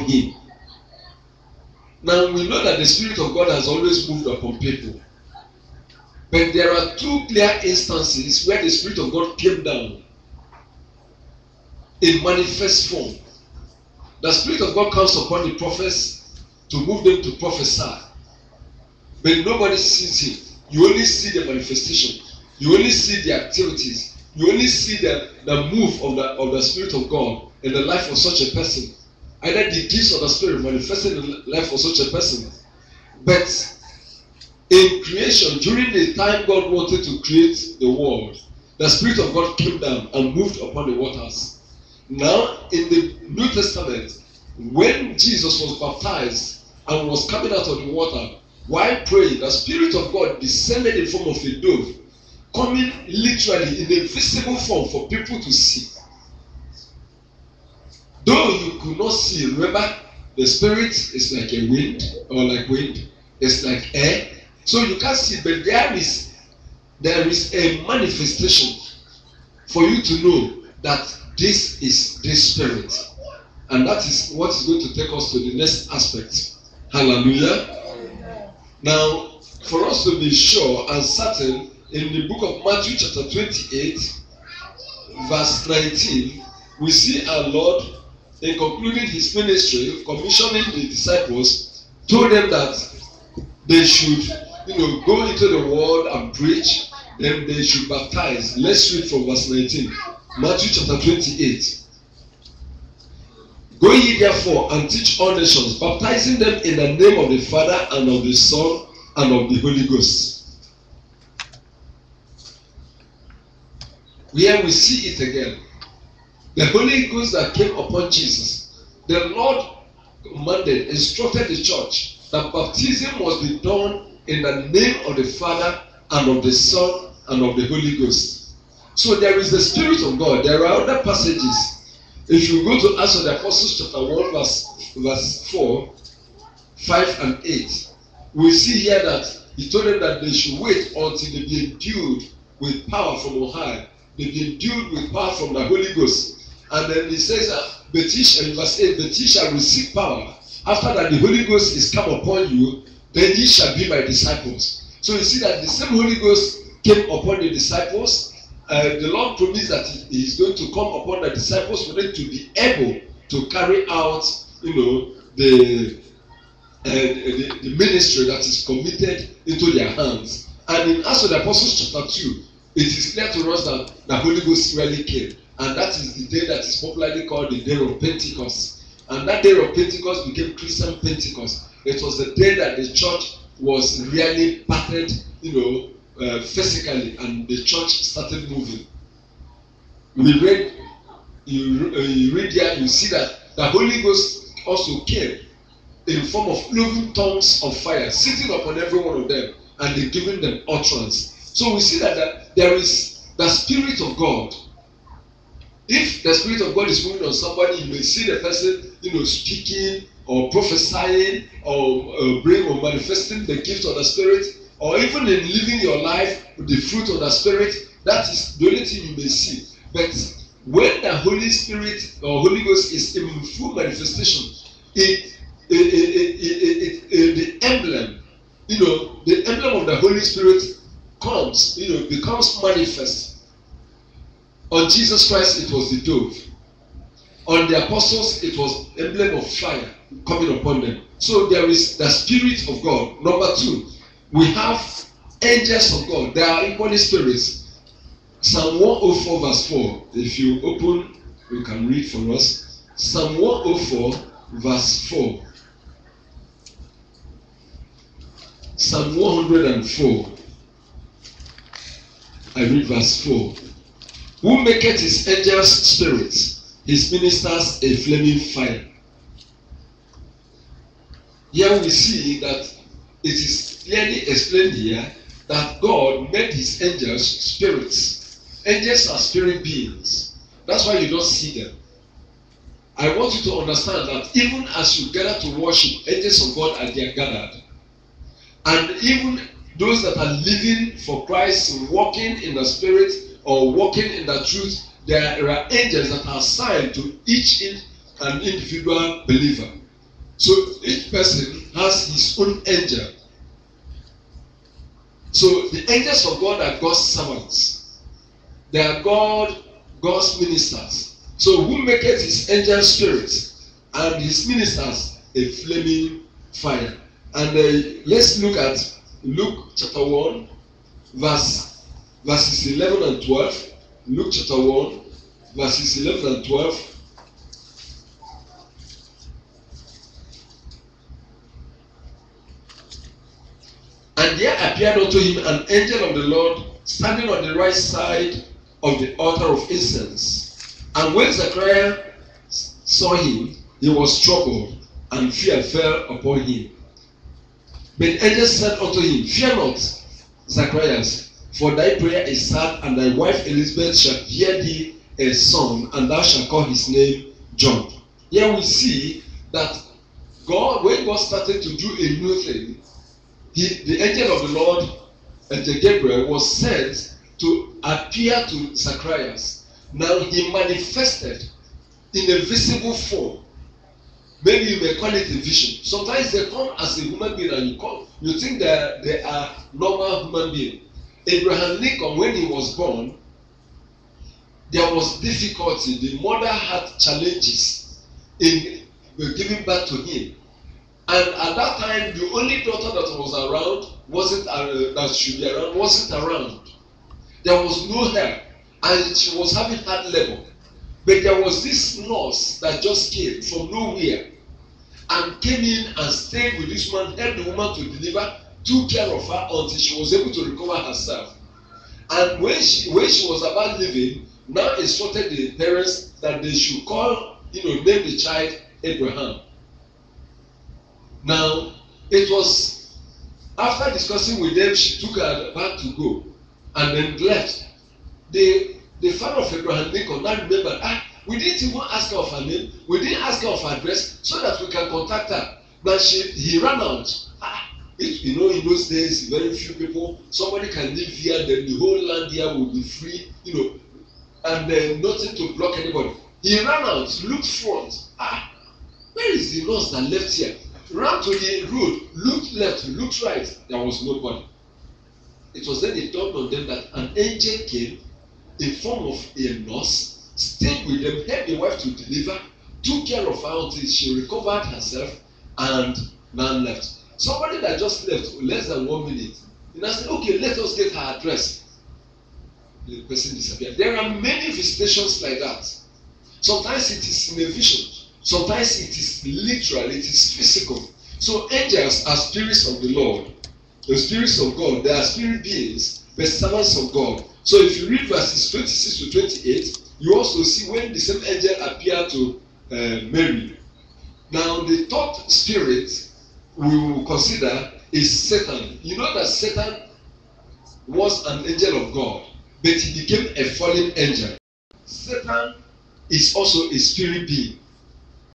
upon him. Now we know that the Spirit of God has always moved upon people. But there are two clear instances where the Spirit of God came down in manifest form. The Spirit of God comes upon the prophets to move them to prophesy. But nobody sees him. You only see the manifestation. You only see the activities. You only see the move of the Spirit of God in the life of such a person. Either the gifts of the Spirit manifested in the life of such a person. But in creation, during the time God wanted to create the world, the Spirit of God came down and moved upon the waters. Now, in the New Testament, when Jesus was baptized and was coming out of the water, while praying, the Spirit of God descended in form of a dove, coming literally in a visible form for people to see. Though you could not see, remember, the Spirit is like a wind, or like wind, it's like air. So you can't see, but there is a manifestation for you to know that this is this Spirit. And that is what is going to take us to the next aspect. Hallelujah. Now, for us to be sure and certain, in the book of Matthew chapter 28, verse 19, we see our Lord, in concluding his ministry, commissioning the disciples, told them that they should, go into the world and preach, then they should baptize. Let's read from verse 19. Matthew chapter 28. Go ye therefore and teach all nations, baptizing them in the name of the Father and of the Son and of the Holy Ghost. Here we see it again. The Holy Ghost that came upon Jesus, the Lord commanded, instructed the church that baptism must be done in the name of the Father and of the Son and of the Holy Ghost. So there is the Spirit of God. There are other passages. If you go to Acts of the Apostles chapter 1 verse 4, 5 and 8, we see here that he told them that they should wait until they be endued with power from on high. They be endued with power from the Holy Ghost. And then he says that in verse 8, but ye shall receive power. After that the Holy Ghost is come upon you, then ye shall be my disciples. So you see that the same Holy Ghost came upon the disciples. The Lord promised that he is going to come upon the disciples for them to be able to carry out, the ministry that is committed into their hands. And in Acts of the Apostles chapter 2, it is clear to us that the Holy Ghost really came. And that is the day that is popularly called the day of Pentecost. And that day of Pentecost became Christian Pentecost. It was the day that the church was really parted, physically, and the church started moving. You read here, you see that the Holy Ghost also came in form of cloven tongues of fire, sitting upon every one of them, and they giving them utterance. So we see that there is the Spirit of God. If the Spirit of God is moving on somebody, you may see the person, speaking or prophesying or manifesting the gift of the Spirit, or even in living your life with the fruit of the Spirit. That is the only thing you may see. But when the Holy Spirit or Holy Ghost is in full manifestation, the emblem, the emblem of the Holy Spirit comes, becomes manifest. On Jesus Christ, it was the dove. On the apostles, it was emblem of fire coming upon them. So there is the Spirit of God. Number 2, we have angels of God. There are equally spirits. Psalm 104 verse 4. If you open, you can read for us. Psalm 104 verse 4. Psalm 104. I read verse 4. Who maketh his angels spirits, his ministers a flaming fire. Here we see that it is clearly explained here that God made his angels spirits. Angels are spirit beings. That's why you don't see them. I want you to understand that even as you gather to worship, angels of God are there gathered. And even those that are living for Christ, walking in the Spirit or walking in the truth, there are angels that are assigned to each an individual believer. So each person has his own angel. So the angels of God are God's servants. They are God's ministers. So who maketh his angel spirits and his ministers a flaming fire. And let's look at Luke chapter 1, verses 11 and 12. Luke chapter 1, verses 11 and 12. And there appeared unto him an angel of the Lord standing on the right side of the altar of incense. And when Zechariah saw him, he was troubled, and fear fell upon him. But the angel said unto him, Fear not, Zacharias, for thy prayer is heard, and thy wife Elizabeth shall bear thee a son, and thou shalt call his name John. Here we see that God, when God started to do a new thing, the angel of the Lord, Angel Gabriel, was sent to appear to Zacharias. Now he manifested in a visible form. Maybe you may call it a vision. Sometimes they come as a human being and you think that they are normal human beings. Abraham Lincoln, when he was born, there was difficulty. The mother had challenges in giving birth to him. And at that time, the only daughter that was around wasn't around. There was no help, and she was having hard labor. But there was this nurse that just came from nowhere and came in and stayed with this woman, helped the woman to deliver, took care of her until she was able to recover herself. And when she was about leaving, now instructed the parents that they should name the child Abraham. Now, it was after discussing with them, she took her back to go and then left. The father of Abraham Lincoln now remembered, we didn't even ask her of her name, we didn't ask her of her address so that we can contact her. But he ran out. In those days, very few people, somebody can live here, then the whole land here will be free, and then nothing to block anybody. He ran out, looked front. Where is the nurse that left here? Ran to the road, looked left, looked right. There was nobody. It was then it dawned on them that an angel came in form of a nurse, stayed with them, helped the wife to deliver, took care of her until she recovered herself, and now left. Somebody that just left less than 1 minute, and I said, okay, let us get her address. The person disappeared. There are many visitations like that. Sometimes it is in a vision. Sometimes it is literal, it is physical. So angels are spirits of the Lord, the spirits of God. They are spirit beings, but servants of God. So if you read verses 26 to 28, you also see when the same angel appeared to Mary. Now the third spirit we will consider is Satan. You know that Satan was an angel of God, but he became a fallen angel. Satan is also a spirit being.